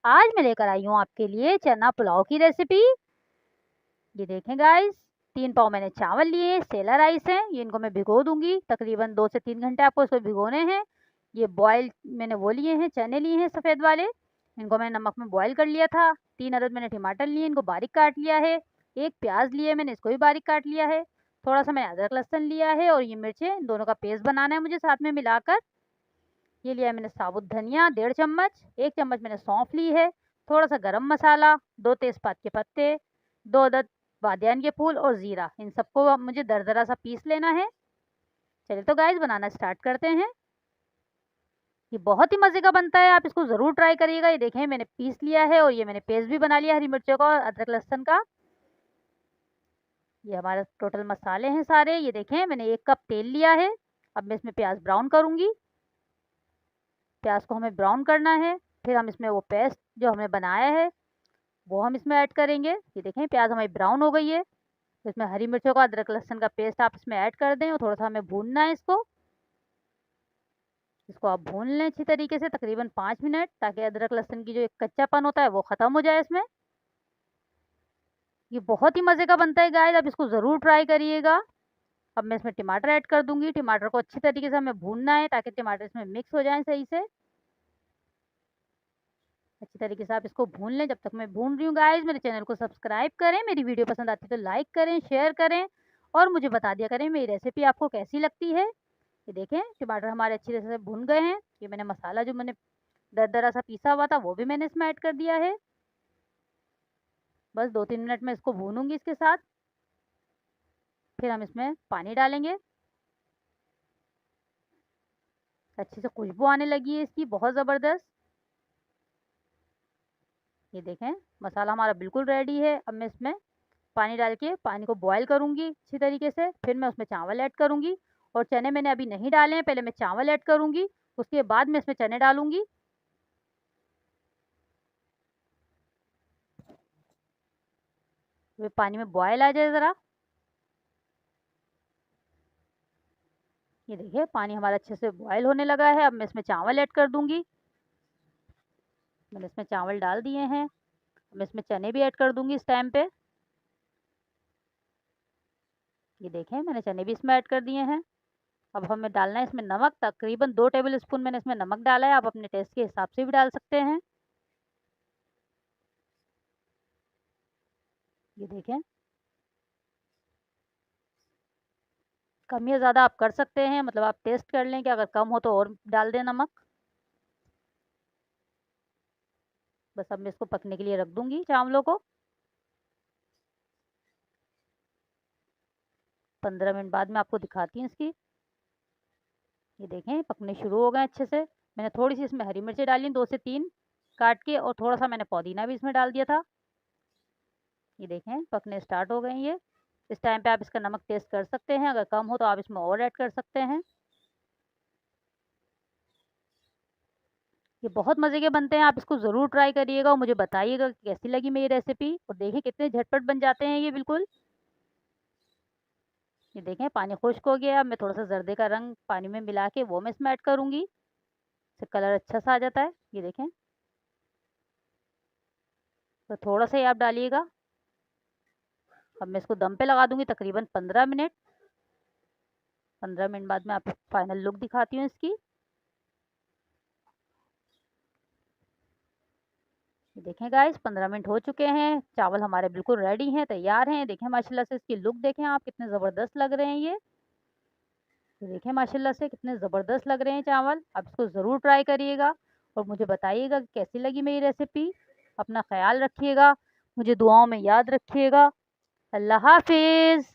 आज मैं लेकर आई हूँ आपके लिए चना पुलाव की रेसिपी। ये देखें गाइस, 3 पाव मैंने चावल लिए, सेला राइस है। ये इनको मैं भिगो दूंगी, तकरीबन 2 से 3 घंटे आपको इसको भिगोने हैं। ये बॉयल मैंने वो लिए हैं, चने लिए हैं सफ़ेद वाले। इनको मैंने नमक में बॉयल कर लिया था। 3 अदद मैंने टमाटर लिए, इनको बारीक काट लिया है। 1 प्याज लिए मैंने, इसको भी बारीक काट लिया है। थोड़ा सा मैंने अदरक लहसुन लिया है और ये मिर्चें, इन दोनों का पेस्ट बनाना है मुझे साथ में मिलाकर। ये लिया है मैंने साबुत धनिया 1.5 चम्मच, 1 चम्मच मैंने सौंफ ली है, थोड़ा सा गरम मसाला, 2 तेज़पात के पत्ते, 2 अदद बादियान के फूल और ज़ीरा। इन सबको अब मुझे दरदरा सा पीस लेना है। चलिए तो गाइस बनाना स्टार्ट करते हैं। ये बहुत ही मज़े का बनता है, आप इसको ज़रूर ट्राई करिएगा। ये देखें मैंने पीस लिया है और ये मैंने पेस्ट भी बना लिया हरी मिर्चों का और अदरक लहसुन का। ये हमारे टोटल मसाले हैं सारे। ये देखें मैंने 1 कप तेल लिया है। अब मैं इसमें प्याज ब्राउन करूँगी। प्याज को हमें ब्राउन करना है। फिर हम इसमें वो पेस्ट जो हमने बनाया है वो हम इसमें ऐड करेंगे। ये देखें प्याज हमारी ब्राउन हो गई है, तो इसमें हरी मिर्चों का अदरक लहसुन का पेस्ट आप इसमें ऐड कर दें और थोड़ा सा हमें भूनना है इसको। इसको आप भून लें अच्छी तरीके से, तकरीबन 5 मिनट, ताकि अदरक लहसुन की जो एक कच्चापन होता है वो ख़त्म हो जाए इसमें। ये बहुत ही मज़े का बनता है गाइस, आप इसको ज़रूर ट्राई करिएगा। अब मैं इसमें टमाटर ऐड कर दूँगी। टमाटर को अच्छी तरीके से हमें भूनना है ताकि टमाटर इसमें मिक्स हो जाएँ सही से। अच्छी तरीके से आप इसको भून लें। जब तक मैं भून रही हूँ गाइस, मेरे चैनल को सब्सक्राइब करें, मेरी वीडियो पसंद आती है तो लाइक करें, शेयर करें और मुझे बता दिया करें मेरी रेसिपी आपको कैसी लगती है। ये देखें टमाटर हमारे अच्छी तरह से भून गए हैं। ये मैंने मसाला जो मैंने दरदरा सा पीसा हुआ था वो भी मैंने इसमें ऐड कर दिया है। बस 2-3 मिनट में इसको भूनूंगी इसके साथ। फिर हम इसमें पानी डालेंगे। अच्छी से खुशबू आने लगी है इसकी, बहुत ज़बरदस्त। ये देखें मसाला हमारा बिल्कुल रेडी है। अब मैं इसमें पानी डाल के पानी को बॉयल करूँगी अच्छी तरीके से। फिर मैं उसमें चावल ऐड करूँगी और चने मैंने अभी नहीं डाले हैं, पहले मैं चावल ऐड करूँगी, उसके बाद मैं इसमें चने डालूँगी। वे पानी में बॉयल आ जाए ज़रा। ये देखिए पानी हमारा अच्छे से बॉयल होने लगा है। अब मैं इसमें चावल ऐड कर दूँगी। मैंने इसमें चावल डाल दिए हैं। मैं इसमें चने भी ऐड कर दूँगी इस टाइम पे। ये देखें मैंने चने भी इसमें ऐड कर दिए हैं। अब हमें डालना है इसमें नमक, तकरीबन 2 टेबल स्पून मैंने इसमें नमक डाला है। आप अपने टेस्ट के हिसाब से भी डाल सकते हैं। ये देखें कम या ज़्यादा आप कर सकते हैं, मतलब आप टेस्ट कर लें कि अगर कम हो तो और डाल दें नमक। बस अब मैं इसको पकने के लिए रख दूँगी चावलों को। 15 मिनट बाद मैं आपको दिखाती हूँ इसकी। ये देखें पकने शुरू हो गए अच्छे से। मैंने थोड़ी सी इसमें हरी मिर्ची डाली 2 से 3 काट के और थोड़ा सा मैंने पुदीना भी इसमें डाल दिया था। ये देखें पकने स्टार्ट हो गए ये। इस टाइम पे आप इसका नमक टेस्ट कर सकते हैं, अगर कम हो तो आप इसमें और ऐड कर सकते हैं। ये बहुत मज़े के बनते हैं, आप इसको ज़रूर ट्राई करिएगा और मुझे बताइएगा कि कैसी लगी मेरी रेसिपी। और देखें कितने झटपट बन जाते हैं ये बिल्कुल। ये देखें पानी खुश्क हो गया। अब मैं थोड़ा सा जर्दे का रंग पानी में मिला के वो मैं इसमें ऐड करूँगी, इससे कलर अच्छा सा आ जाता है। ये देखें तो थोड़ा सा ही आप डालिएगा। अब मैं इसको दम पे लगा दूँगी तकरीबन 15 मिनट। 15 मिनट बाद मैं आपको फाइनल लुक दिखाती हूँ इसकी। ये देखें गाइस 15 मिनट हो चुके हैं। चावल हमारे बिल्कुल रेडी हैं, तैयार हैं। देखें माशाल्लाह से इसकी लुक देखें आप, कितने ज़बरदस्त लग रहे हैं ये। तो देखें माशाल्लाह से कितने ज़बरदस्त लग रहे हैं चावल। आप इसको ज़रूर ट्राई करिएगा और मुझे बताइएगा कि कैसी लगी मेरी रेसिपी। अपना ख़्याल रखिएगा, मुझे दुआओं में याद रखिएगा। अल्लाह हाफ़िज़।